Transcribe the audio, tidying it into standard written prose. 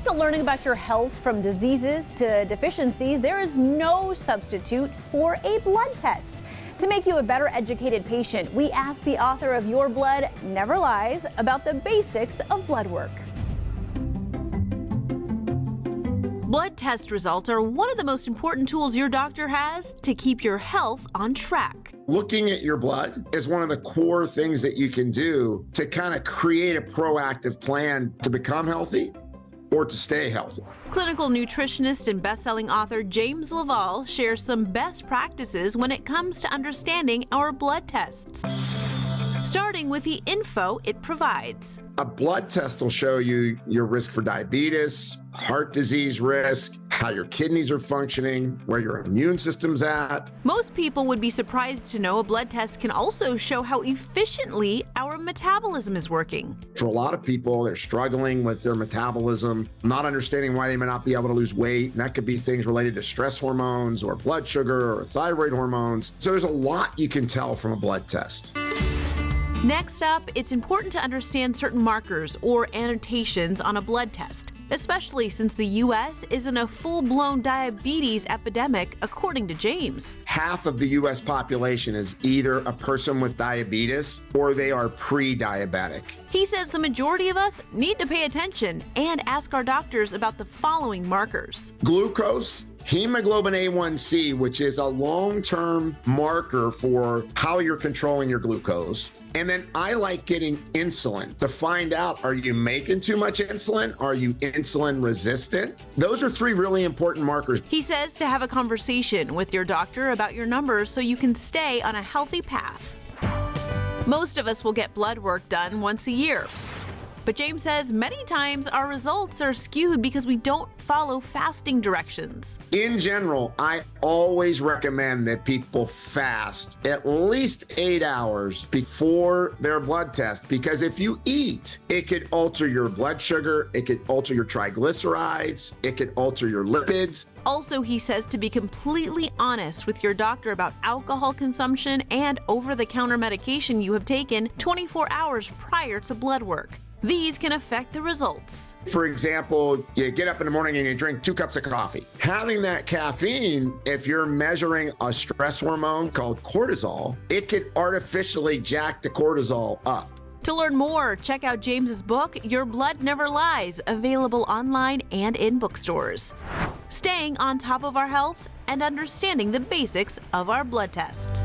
to learning about your health, from diseases to deficiencies, there is no substitute for a blood test. To make you a better educated patient, we asked the author of Your Blood Never Lies about the basics of blood work. Blood test results are one of the most important tools your doctor has to keep your health on track. Looking at your blood is one of the core things that you can do to kind of create a proactive plan to become healthy or to stay healthy. Clinical nutritionist and best-selling author James Laval shares some best practices when it comes to understanding our blood tests, starting with the info it provides. A blood test will show you your risk for diabetes, heart disease risk, how your kidneys are functioning, where your immune system's at. Most people would be surprised to know a blood test can also show how efficiently our metabolism is working. For a lot of people, they're struggling with their metabolism, not understanding why they may not be able to lose weight. And that could be things related to stress hormones or blood sugar or thyroid hormones. So there's a lot you can tell from a blood test. Next up, it's important to understand certain markers or annotations on a blood test, especially since the U.S. is in a full-blown diabetes epidemic, according to James. Half of the U.S. population is either a person with diabetes or they are pre-diabetic. He says the majority of us need to pay attention and ask our doctors about the following markers. Glucose, hemoglobin A1C, which is a long-term marker for how you're controlling your glucose. And then I like getting insulin to find out, are you making too much insulin? Are you insulin resistant? Those are three really important markers. He says to have a conversation with your doctor about your numbers so you can stay on a healthy path. Most of us will get blood work done once a year. But James says many times our results are skewed because we don't follow fasting directions. In general, I always recommend that people fast at least 8 hours before their blood test, because if you eat, it could alter your blood sugar, it could alter your triglycerides, it could alter your lipids. Also, he says to be completely honest with your doctor about alcohol consumption and over-the-counter medication you have taken 24 hours prior to blood work. These can affect the results. For example, you get up in the morning and you drink 2 cups of coffee. Having that caffeine, if you're measuring a stress hormone called cortisol, it could artificially jack the cortisol up. To learn more, check out James's book, Your Blood Never Lies, available online and in bookstores. Staying on top of our health and understanding the basics of our blood test.